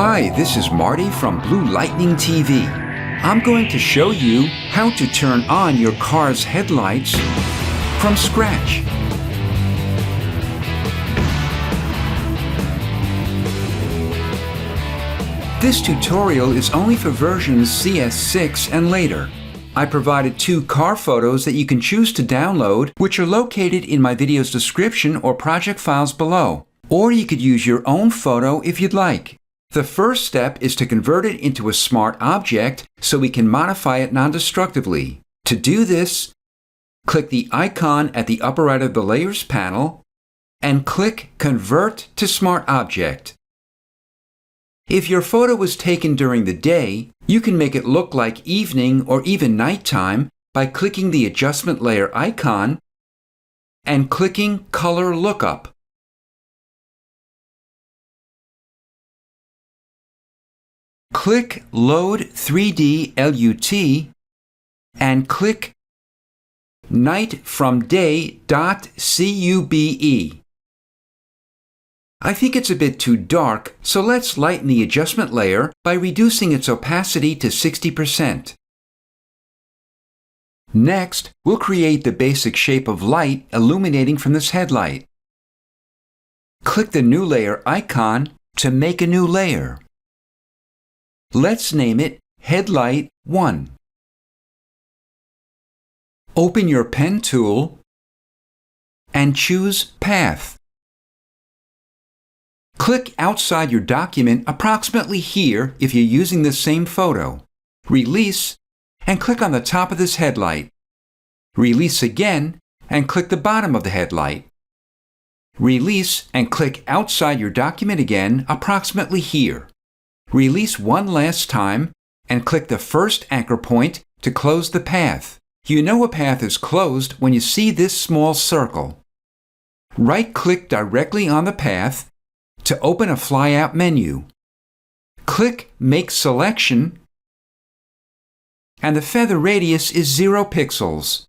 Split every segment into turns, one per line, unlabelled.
Hi, this is Marty from Blue Lightning TV. I'm going to show you how to turn on your car's headlights from scratch. This tutorial is only for versions CS6 and later. I provided 2 car photos that you can choose to download, which are located in my video's description or project files below. Or you could use your own photo if you'd like. The first step is to convert it into a smart object so we can modify it non-destructively. To do this, click the icon at the upper right of the Layers panel and click Convert to Smart Object. If your photo was taken during the day, you can make it look like evening or even nighttime by clicking the Adjustment Layer icon and clicking Color Lookup. Click Load 3D LUT and click Night from Day.cube. I think it's a bit too dark, so let's lighten the adjustment layer by reducing its opacity to 60%. Next, we'll create the basic shape of light illuminating from this headlight. Click the New Layer icon to make a new layer. Let's name it Headlight 1. Open your pen tool and choose Path. Click outside your document approximately here if you're using the same photo. Release and click on the top of this headlight. Release again and click the bottom of the headlight. Release and click outside your document again approximately here. Release one last time and click the first anchor point to close the path. You know a path is closed when you see this small circle. Right-click directly on the path to open a flyout menu. Click Make Selection and the feather radius is 0 pixels.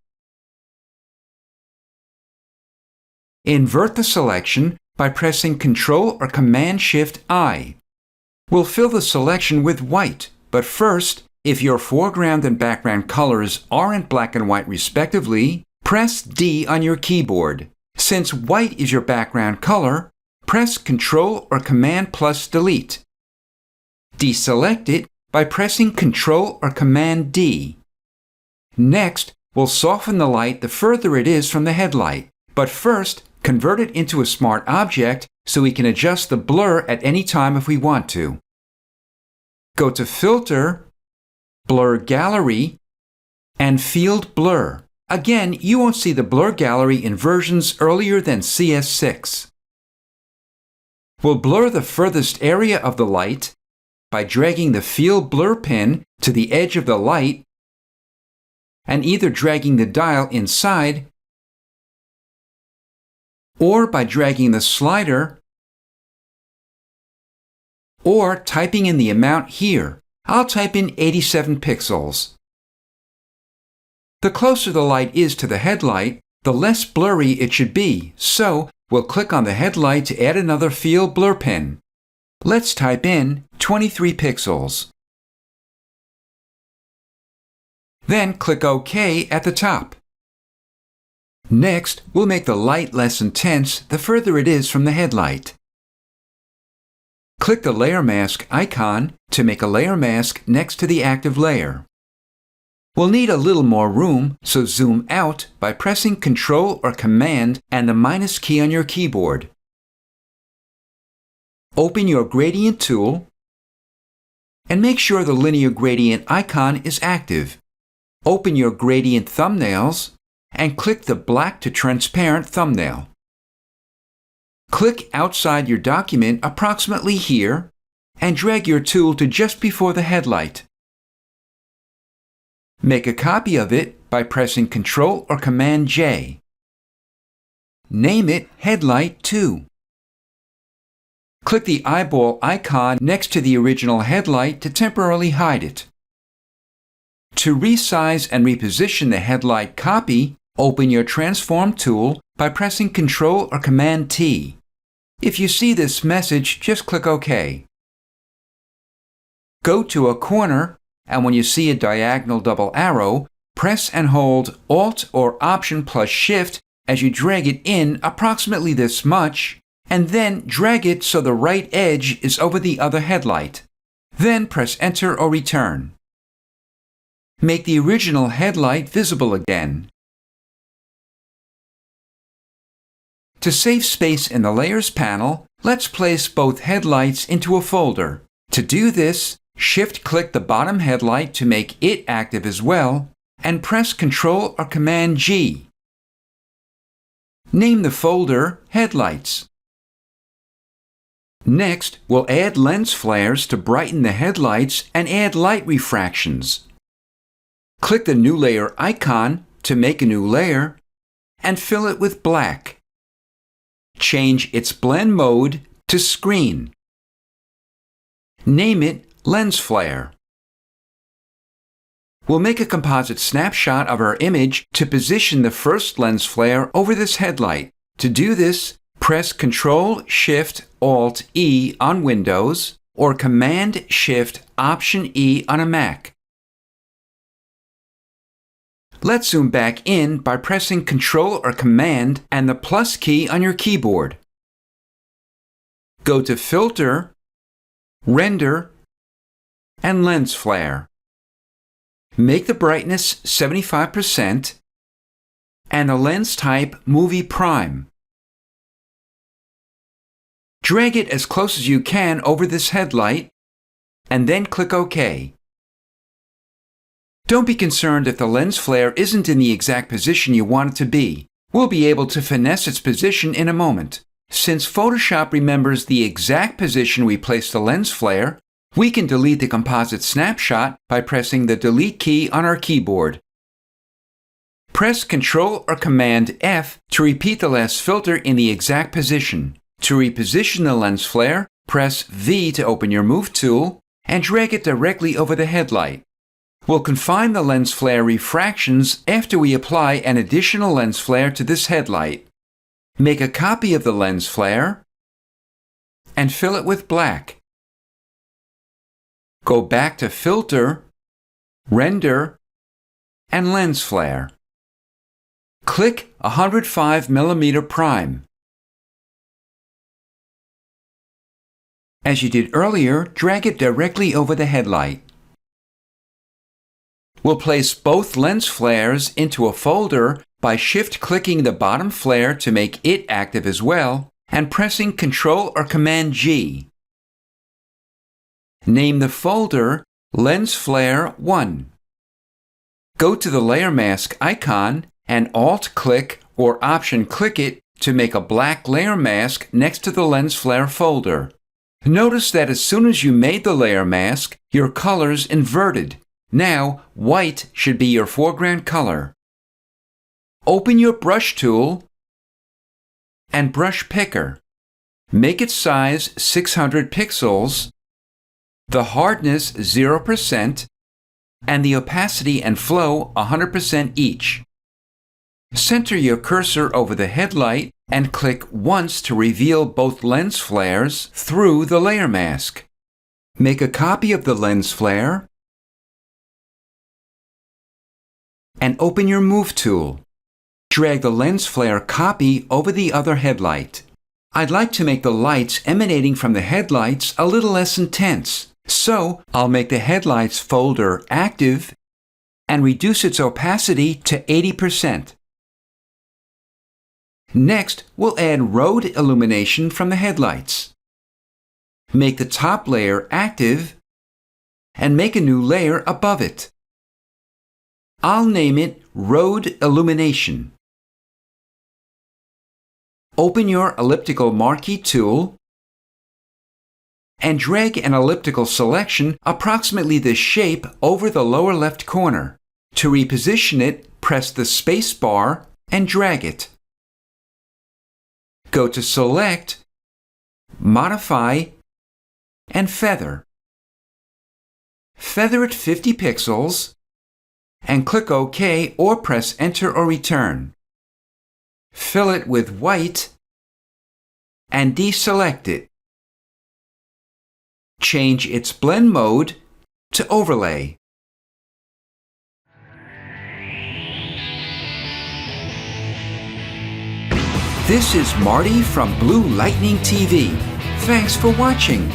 Invert the selection by pressing Ctrl or Command-Shift-I. We'll fill the selection with white, but first, if your foreground and background colors aren't black and white respectively, press D on your keyboard. Since white is your background color, press Ctrl or Command+Delete. Deselect it by pressing Ctrl or Command-D. Next, we'll soften the light the further it is from the headlight, but first, convert it into a smart object so we can adjust the blur at any time if we want to. Go to Filter, Blur Gallery, and Field Blur. Again, you won't see the blur gallery in versions earlier than CS6. We'll blur the furthest area of the light by dragging the Field Blur pin to the edge of the light and either dragging the dial inside or by dragging the slider or typing in the amount here. I'll type in 87 pixels. The closer the light is to the headlight, the less blurry it should be, so we'll click on the headlight to add another Field Blur pin. Let's type in 23 pixels. Then click OK at the top. Next, we'll make the light less intense the further it is from the headlight. Click the Layer Mask icon to make a layer mask next to the active layer. We'll need a little more room, so zoom out by pressing Ctrl or Command and the minus key on your keyboard. Open your Gradient tool and make sure the Linear Gradient icon is active. Open your Gradient thumbnails and click the black to transparent thumbnail. Click outside your document approximately here and drag your tool to just before the headlight. Make a copy of it by pressing Ctrl or Command-J. Name it Headlight 2. Click the eyeball icon next to the original headlight to temporarily hide it. To resize and reposition the headlight copy, open your Transform tool by pressing Ctrl or Command-T. If you see this message, just click OK. go to a corner, and when you see a diagonal double arrow, press and hold Alt or Option plus Shift as you drag it in approximately this much, and then drag it so the right edge is over the other headlight. Then press Enter or Return. Make the original headlight visible again. To save space in the Layers panel, let's place both headlights into a folder. To do this, Shift-click the bottom headlight to make it active as well, and press Ctrl or Command G. Name the folder Headlights. Next, we'll add lens flares to brighten the headlights and add light refractions. Click the New Layer icon to make a new layer, and fill it with black. Change its blend mode to Screen. Name it Lens Flare. We'll make a composite snapshot of our image to position the first lens flare over this headlight. To do this, press Ctrl-Shift-Alt-E on Windows or Command-Shift-Option-E on a Mac. Let's zoom back in by pressing Ctrl or Command and the plus key on your keyboard. Go to Filter, Render, and Lens Flare. Make the brightness 75% and the lens type Movie Prime. Drag it as close as you can over this headlight and then click OK. Don't be concerned if the lens flare isn't in the exact position you want it to be. We'll be able to finesse its position in a moment. Since Photoshop remembers the exact position we placed the lens flare, we can delete the composite snapshot by pressing the Delete key on our keyboard. Press Ctrl or Command F to repeat the last filter in the exact position. To reposition the lens flare, press V to open your Move tool and drag it directly over the headlight. We'll confine the lens flare refractions after we apply an additional lens flare to this headlight. Make a copy of the lens flare and fill it with black. Go back to Filter, Render, and Lens Flare. Click 105mm prime. As you did earlier, drag it directly over the headlight. We'll place both lens flares into a folder by shift-clicking the bottom flare to make it active as well, and pressing Ctrl or Command G. Name the folder Lens Flare 1. Go to the Layer Mask icon and Alt-click or Option-click it to make a black layer mask next to the lens flare folder. Notice that as soon as you made the layer mask, your colors inverted. Now, white should be your foreground color. Open your brush tool and brush picker. Make its size 600 pixels, the hardness 0%, and the opacity and flow 100% each. Center your cursor over the headlight and click once to reveal both lens flares through the layer mask. Make a copy of the lens flare and open your Move tool. Drag the lens flare copy over the other headlight. I'd like to make the lights emanating from the headlights a little less intense, so I'll make the headlights folder active and reduce its opacity to 80%. Next, we'll add road illumination from the headlights. Make the top layer active and make a new layer above it. I'll name it Road Illumination. Open your elliptical marquee tool and drag an elliptical selection approximately this shape over the lower left corner. To reposition it, press the space bar and drag it. Go to Select, Modify, and Feather. Feather it 50 pixels and click OK or press Enter or Return. Fill it with white and deselect it. Change its blend mode to overlay. This is Marty from Blue Lightning TV. Thanks for watching.